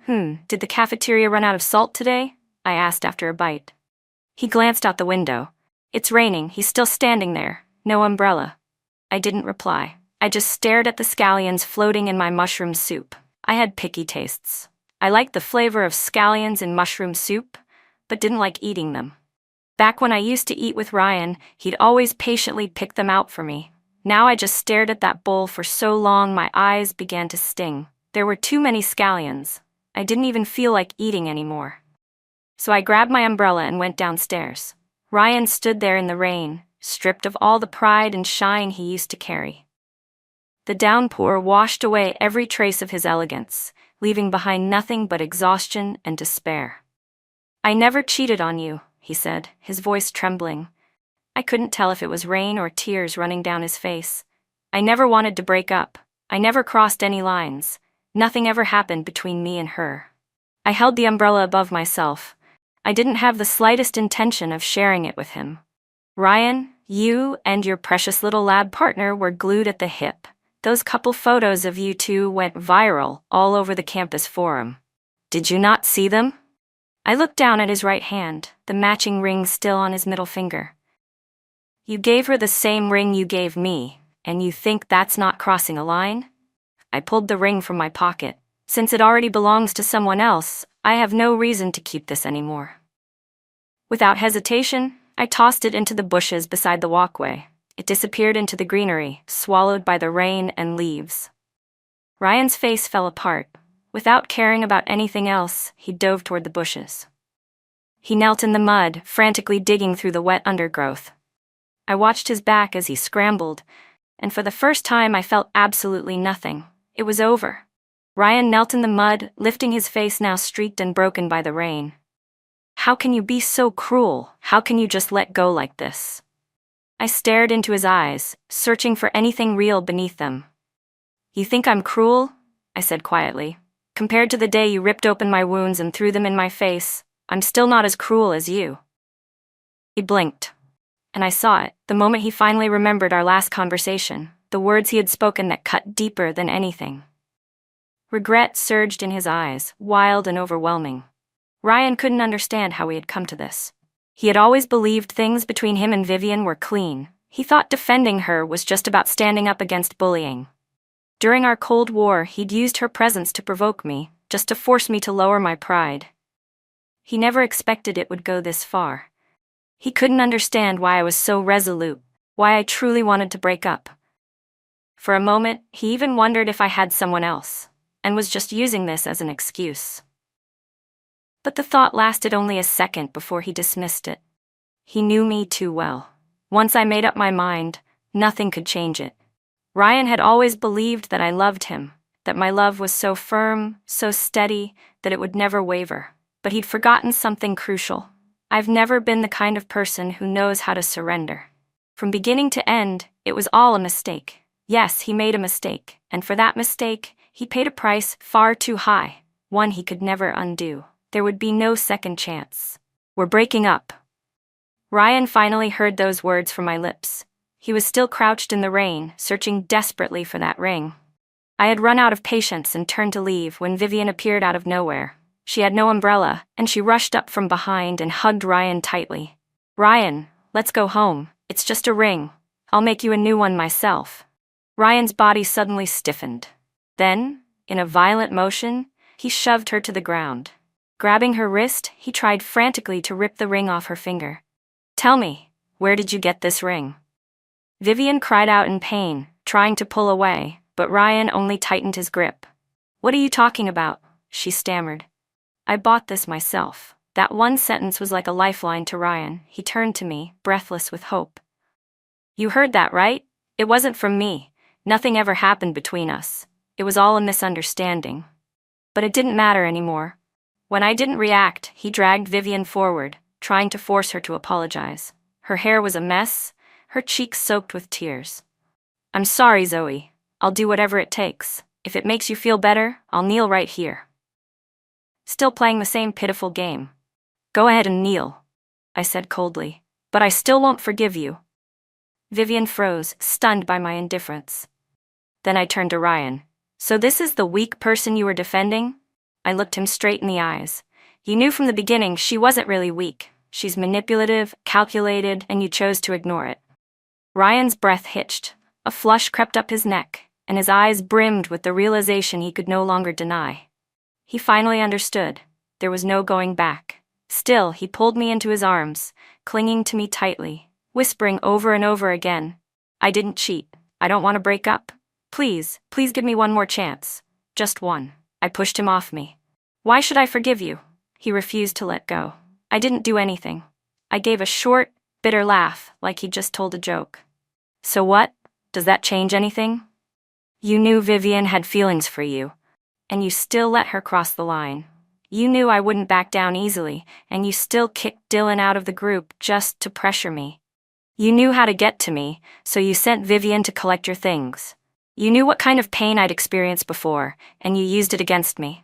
Did the cafeteria run out of salt today? I asked after a bite. He glanced out the window. It's raining. He's still standing there. No umbrella. I didn't reply. I just stared at the scallions floating in my mushroom soup. I had picky tastes. I liked the flavor of scallions in mushroom soup, but didn't like eating them. Back when I used to eat with Ryan, he'd always patiently pick them out for me. Now I just stared at that bowl for so long my eyes began to sting. There were too many scallions. I didn't even feel like eating anymore. So I grabbed my umbrella and went downstairs. Ryan stood there in the rain, stripped of all the pride and shine he used to carry. The downpour washed away every trace of his elegance, leaving behind nothing but exhaustion and despair. I never cheated on you, he said, his voice trembling. I couldn't tell if it was rain or tears running down his face. I never wanted to break up. I never crossed any lines. Nothing ever happened between me and her. I held the umbrella above myself. I didn't have the slightest intention of sharing it with him. Ryan, you and your precious little lab partner were glued at the hip. Those couple photos of you two went viral all over the campus forum. Did you not see them? I looked down at his right hand, the matching ring still on his middle finger. You gave her the same ring you gave me, And you think that's not crossing a line? I pulled the ring from my pocket. Since it already belongs to someone else, I have no reason to keep this anymore. Without hesitation, I tossed it into the bushes beside the walkway. It disappeared into the greenery, swallowed by the rain and leaves. Ryan's face fell apart. Without caring about anything else, he dove toward the bushes. He knelt in the mud, frantically digging through the wet undergrowth. I watched his back as he scrambled, and for the first time I felt absolutely nothing. It was over. Ryan knelt in the mud, lifting his face now streaked and broken by the rain. How can you be so cruel? How can you just let go like this? I stared into his eyes, searching for anything real beneath them. You think I'm cruel? I said quietly. Compared to the day you ripped open my wounds and threw them in my face, I'm still not as cruel as you. He blinked, and I saw it, the moment he finally remembered our last conversation, the words he had spoken that cut deeper than anything. Regret surged in his eyes, wild and overwhelming. Ryan couldn't understand how he had come to this. He had always believed things between him and Vivian were clean. He thought defending her was just about standing up against bullying. During our Cold War, he'd used her presence to provoke me, just to force me to lower my pride. He never expected it would go this far. He couldn't understand why I was so resolute, why I truly wanted to break up. For a moment, he even wondered if I had someone else, and was just using this as an excuse. But the thought lasted only a second before he dismissed it. He knew me too well. Once I made up my mind, nothing could change it. Ryan had always believed that I loved him, that my love was so firm, so steady, that it would never waver. But he'd forgotten something crucial. I've never been the kind of person who knows how to surrender. From beginning to end, it was all a mistake. Yes, he made a mistake, and for that mistake, he paid a price far too high, one he could never undo. There would be no second chance. We're breaking up. Ryan finally heard those words from my lips. He was still crouched in the rain, searching desperately for that ring. I had run out of patience and turned to leave when Vivian appeared out of nowhere. She had no umbrella, and she rushed up from behind and hugged Ryan tightly. Ryan, let's go home. It's just a ring. I'll make you a new one myself. Ryan's body suddenly stiffened. Then, in a violent motion, he shoved her to the ground. Grabbing her wrist, he tried frantically to rip the ring off her finger. Tell me, where did you get this ring? Vivian cried out in pain, trying to pull away, but Ryan only tightened his grip. What are you talking about? She stammered. I bought this myself. That one sentence was like a lifeline to Ryan. He turned to me, breathless with hope. You heard that, right? It wasn't from me. Nothing ever happened between us. It was all a misunderstanding. But it didn't matter anymore. When I didn't react, he dragged Vivian forward, trying to force her to apologize. Her hair was a mess, her cheeks soaked with tears. I'm sorry, Zoe. I'll do whatever it takes. If it makes you feel better, I'll kneel right here. Still playing the same pitiful game. Go ahead and kneel, I said coldly, but I still won't forgive you. Vivian froze, stunned by my indifference. Then I turned to Ryan. So this is the weak person you were defending? I looked him straight in the eyes. You knew from the beginning she wasn't really weak. She's manipulative, calculated, and you chose to ignore it. Ryan's breath hitched. A flush crept up his neck, and his eyes brimmed with the realization he could no longer deny. He finally understood. There was no going back. Still, he pulled me into his arms, clinging to me tightly, whispering over and over again, I didn't cheat. I don't want to break up. Please, please give me one more chance. Just one. I pushed him off me. Why should I forgive you? He refused to let go. I didn't do anything. I gave a short, bitter laugh, like he'd just told a joke. So what? Does that change anything? You knew Vivian had feelings for you, and you still let her cross the line. You knew I wouldn't back down easily, and you still kicked Dylan out of the group just to pressure me. You knew how to get to me, so you sent Vivian to collect your things. You knew what kind of pain I'd experienced before, and you used it against me.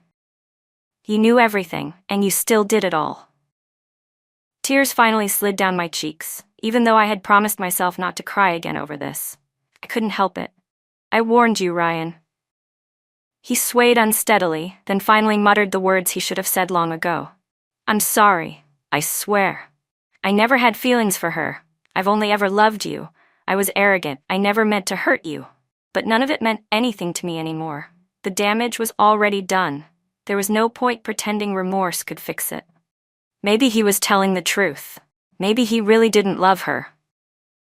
You knew everything, and you still did it all. Tears finally slid down my cheeks, even though I had promised myself not to cry again over this. I couldn't help it. I warned you, Ryan. He swayed unsteadily, then finally muttered the words he should have said long ago. I'm sorry, I swear. I never had feelings for her. I've only ever loved you. I was arrogant, I never meant to hurt you. But none of it meant anything to me anymore. The damage was already done. There was no point pretending remorse could fix it. Maybe he was telling the truth. Maybe he really didn't love her.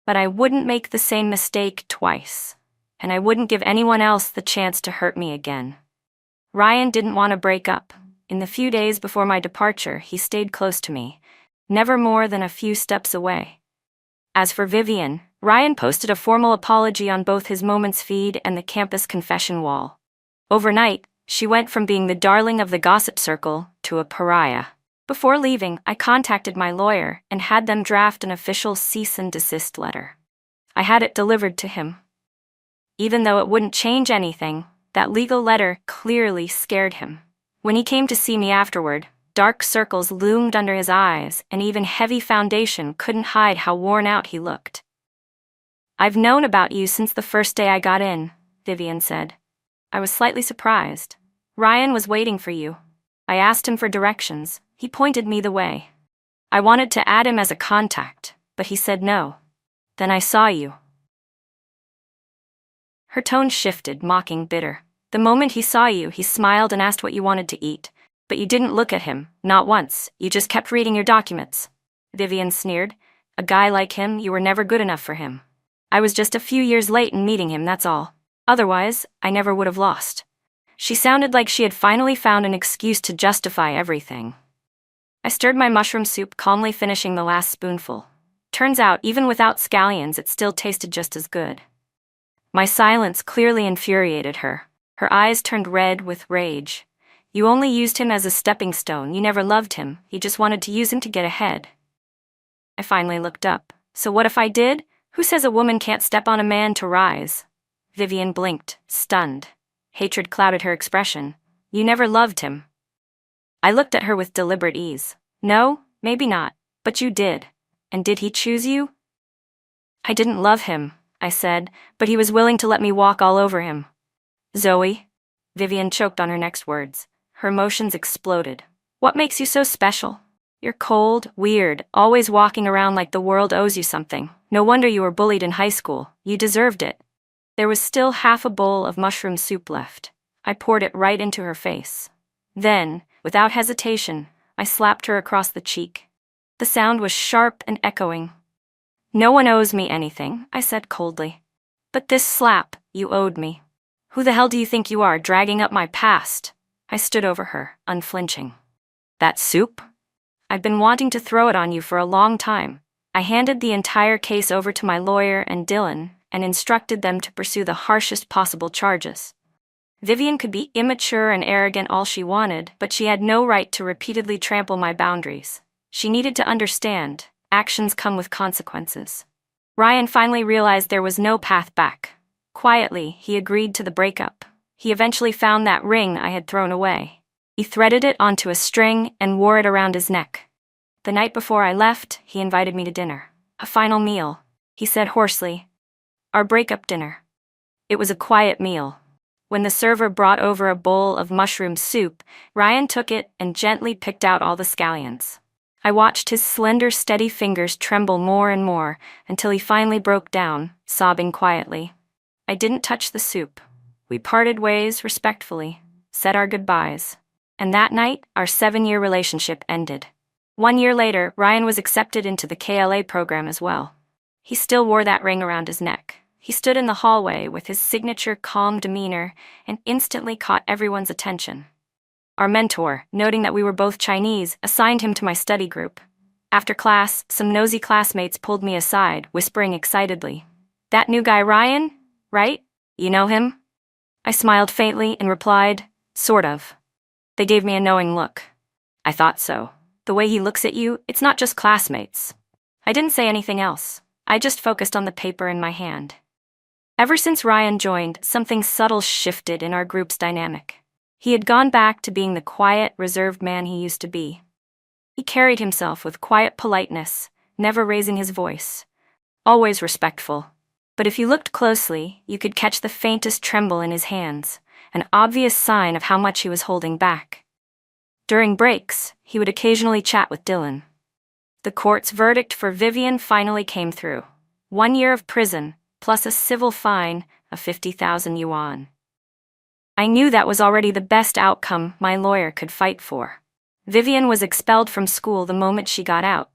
But I wouldn't make the same mistake twice. And I wouldn't give anyone else the chance to hurt me again. Ryan didn't want to break up. In the few days before my departure, he stayed close to me, never more than a few steps away. As for Vivian, Ryan posted a formal apology on both his Moments feed and the campus confession wall. Overnight, she went from being the darling of the gossip circle to a pariah. Before leaving, I contacted my lawyer and had them draft an official cease and desist letter. I had it delivered to him. Even though it wouldn't change anything, that legal letter clearly scared him. When he came to see me afterward, dark circles loomed under his eyes, and even heavy foundation couldn't hide how worn out he looked. "I've known about you since the first day I got in," Vivian said. I was slightly surprised. "Ryan was waiting for you. I asked him for directions. He pointed me the way. I wanted to add him as a contact, but he said no. Then I saw you." Her tone shifted, mocking, bitter. "The moment he saw you, he smiled and asked what you wanted to eat. But you didn't look at him, not once. You just kept reading your documents." Vivian sneered. "A guy like him, you were never good enough for him. I was just a few years late in meeting him, that's all. Otherwise, I never would have lost." She sounded like she had finally found an excuse to justify everything. I stirred my mushroom soup, calmly finishing the last spoonful. Turns out, even without scallions, it still tasted just as good. My silence clearly infuriated her. Her eyes turned red with rage. "You only used him as a stepping stone. You never loved him. You just wanted to use him to get ahead." I finally looked up. "So what if I did? Who says a woman can't step on a man to rise?" Vivian blinked, stunned. Hatred clouded her expression. "You never loved him." I looked at her with deliberate ease. "No, maybe not, but you did. And did he choose you?" "I didn't love him," I said, "but he was willing to let me walk all over him." "Zoe," Vivian choked on her next words. Her emotions exploded. "What makes you so special? You're cold, weird, always walking around like the world owes you something. No wonder you were bullied in high school. You deserved it." There was still half a bowl of mushroom soup left. I poured it right into her face. Then, without hesitation, I slapped her across the cheek. The sound was sharp and echoing. "No one owes me anything," I said coldly. "But this slap, you owed me. Who the hell do you think you are, dragging up my past?" I stood over her, unflinching. "That soup? I've been wanting to throw it on you for a long time." I handed the entire case over to my lawyer and Dylan and instructed them to pursue the harshest possible charges. Vivian could be immature and arrogant all she wanted, but she had no right to repeatedly trample my boundaries. She needed to understand, actions come with consequences. Ryan finally realized there was no path back. Quietly, he agreed to the breakup. He eventually found that ring I had thrown away. He threaded it onto a string and wore it around his neck. The night before I left, he invited me to dinner. "A final meal," he said hoarsely. "Our breakup dinner." It was a quiet meal. When the server brought over a bowl of mushroom soup, Ryan took it and gently picked out all the scallions. I watched his slender, steady fingers tremble more and more until he finally broke down, sobbing quietly. I didn't touch the soup. We parted ways respectfully, said our goodbyes, and that night, our 7-year relationship ended. 1 year later, Ryan was accepted into the KLA program as well. He still wore that ring around his neck. He stood in the hallway with his signature calm demeanor and instantly caught everyone's attention. Our mentor, noting that we were both Chinese, assigned him to my study group. After class, some nosy classmates pulled me aside, whispering excitedly, "That new guy Ryan, right? You know him?" I smiled faintly and replied, "Sort of." They gave me a knowing look. "I thought so. The way he looks at you, it's not just classmates." I didn't say anything else. I just focused on the paper in my hand. Ever since Ryan joined, something subtle shifted in our group's dynamic. He had gone back to being the quiet, reserved man he used to be. He carried himself with quiet politeness, never raising his voice. Always respectful. But if you looked closely, you could catch the faintest tremble in his hands, an obvious sign of how much he was holding back. During breaks, he would occasionally chat with Dylan. The court's verdict for Vivian finally came through. 1 year of prison, plus a civil fine of 50,000 yuan. I knew that was already the best outcome my lawyer could fight for. Vivian was expelled from school the moment she got out.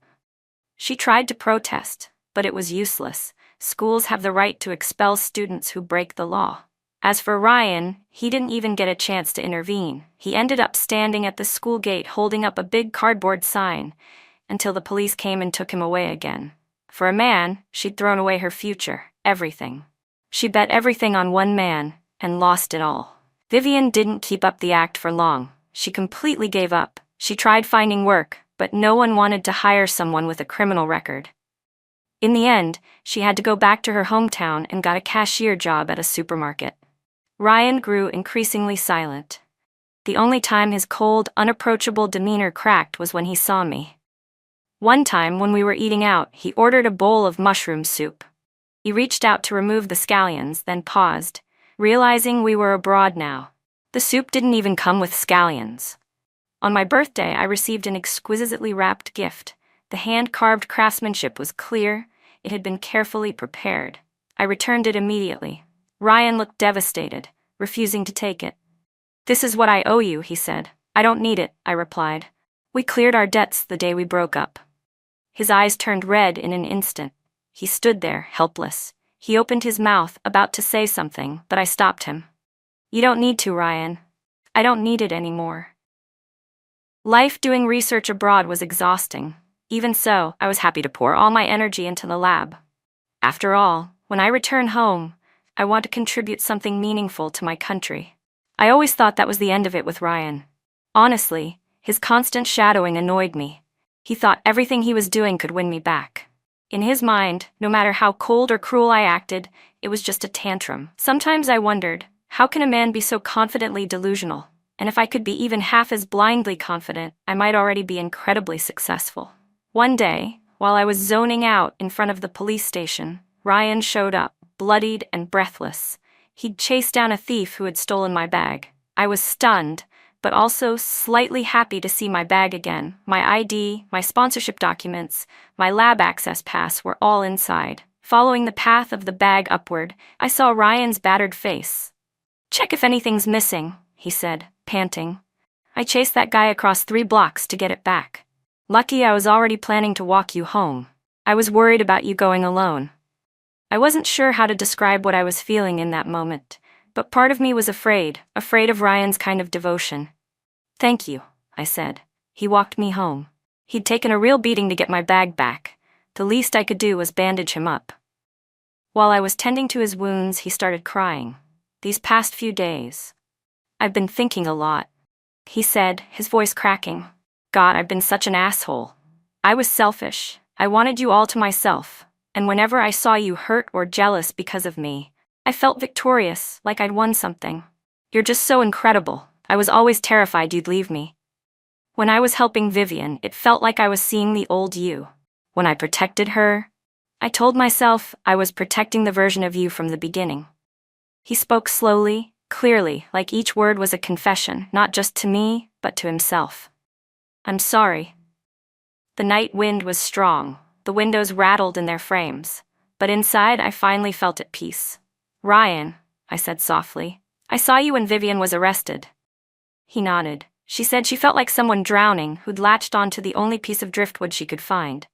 She tried to protest, but it was useless. Schools have the right to expel students who break the law. As for Ryan, he didn't even get a chance to intervene. He ended up standing at the school gate holding up a big cardboard sign until the police came and took him away again. For a man, she'd thrown away her future, everything. She bet everything on one man and lost it all. Vivian didn't keep up the act for long. She completely gave up. She tried finding work, but no one wanted to hire someone with a criminal record. In the end, she had to go back to her hometown and got a cashier job at a supermarket. Ryan grew increasingly silent. The only time his cold, unapproachable demeanor cracked was when he saw me. One time, when we were eating out, he ordered a bowl of mushroom soup. He reached out to remove the scallions, then paused, realizing we were abroad now. The soup didn't even come with scallions. On my birthday, I received an exquisitely wrapped gift. The hand-carved craftsmanship was clear. It had been carefully prepared. I returned it immediately. Ryan looked devastated, refusing to take it. "This is what I owe you," he said. "I don't need it," I replied. "We cleared our debts the day we broke up." His eyes turned red in an instant. He stood there, helpless. He opened his mouth, about to say something, but I stopped him. "You don't need to, Ryan. I don't need it anymore." Life doing research abroad was exhausting. Even so, I was happy to pour all my energy into the lab. After all, when I return home, I want to contribute something meaningful to my country. I always thought that was the end of it with Ryan. Honestly, his constant shadowing annoyed me. He thought everything he was doing could win me back. In his mind, no matter how cold or cruel I acted, it was just a tantrum. Sometimes I wondered, how can a man be so confidently delusional? And if I could be even half as blindly confident, I might already be incredibly successful. One day, while I was zoning out in front of the police station, Ryan showed up, bloodied and breathless. He'd chased down a thief who had stolen my bag. I was stunned, but also slightly happy to see my bag again. My ID, my sponsorship documents, my lab access pass were all inside. Following the path of the bag upward, I saw Ryan's battered face. "Check if anything's missing," he said, panting. "I chased that guy across 3 blocks to get it back. Lucky I was already planning to walk you home. I was worried about you going alone." I wasn't sure how to describe what I was feeling in that moment, but part of me was afraid of Ryan's kind of devotion. "Thank you," I said. He walked me home. He'd taken a real beating to get my bag back. The least I could do was bandage him up. While I was tending to his wounds, he started crying. "These past few days, I've been thinking a lot," he said, his voice cracking. "God, I've been such an asshole. I was selfish. I wanted you all to myself. And whenever I saw you hurt or jealous because of me, I felt victorious, like I'd won something. You're just so incredible. I was always terrified you'd leave me. When I was helping Vivian, it felt like I was seeing the old you. When I protected her, I told myself I was protecting the version of you from the beginning." He spoke slowly, clearly, like each word was a confession, not just to me, but to himself. "I'm sorry." The night wind was strong. The windows rattled in their frames, but inside I finally felt at peace. "Ryan," I said softly, "I saw you when Vivian was arrested." He nodded. She said she felt like someone drowning who'd latched onto the only piece of driftwood she could find.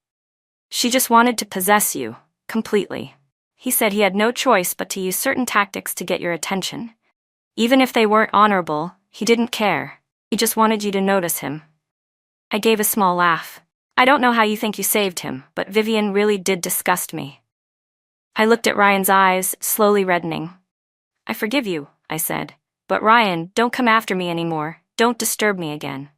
"She just wanted to possess you, completely." He said he had no choice but to use certain tactics to get your attention. Even if they weren't honorable, he didn't care. He just wanted you to notice him. I gave a small laugh. "I don't know how you think you saved him, but Vivian really did disgust me." I looked at Ryan's eyes, slowly reddening. "I forgive you," I said. "But Ryan, don't come after me anymore. Don't disturb me again."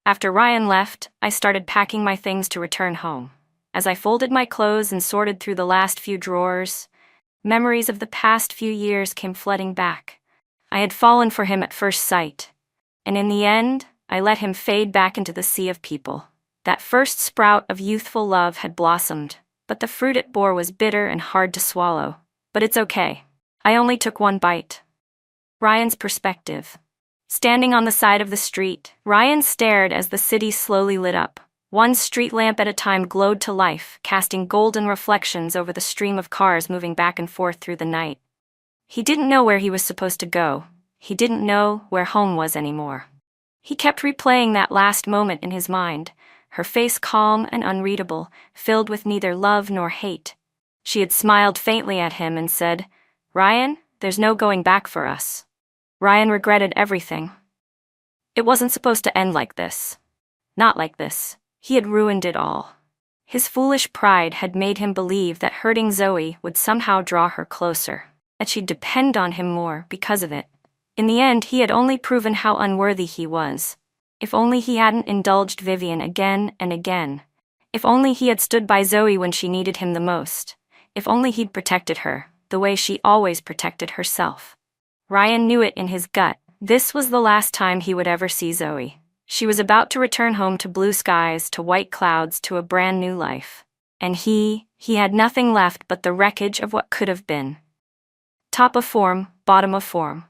After Ryan left, I started packing my things to return home. As I folded my clothes and sorted through the last few drawers, memories of the past few years came flooding back. I had fallen for him at first sight, and in the end, I let him fade back into the sea of people. That first sprout of youthful love had blossomed, but the fruit it bore was bitter and hard to swallow. But it's okay. I only took one bite. Ryan's perspective. Standing on the side of the street, Ryan stared as the city slowly lit up. One street lamp at a time glowed to life, casting golden reflections over the stream of cars moving back and forth through the night. He didn't know where he was supposed to go. He didn't know where home was anymore. He kept replaying that last moment in his mind, her face calm and unreadable, filled with neither love nor hate. She had smiled faintly at him and said, "Ryan, there's no going back for us." Ryan regretted everything. It wasn't supposed to end like this. Not like this. He had ruined it all. His foolish pride had made him believe that hurting Zoe would somehow draw her closer, that she'd depend on him more because of it. In the end, he had only proven how unworthy he was. If only he hadn't indulged Vivian again and again. If only he had stood by Zoe when she needed him the most. If only he'd protected her, the way she always protected herself. Ryan knew it in his gut. This was the last time he would ever see Zoe. She was about to return home to blue skies, to white clouds, to a brand new life. And he had nothing left but the wreckage of what could have been. Top of form, bottom of form.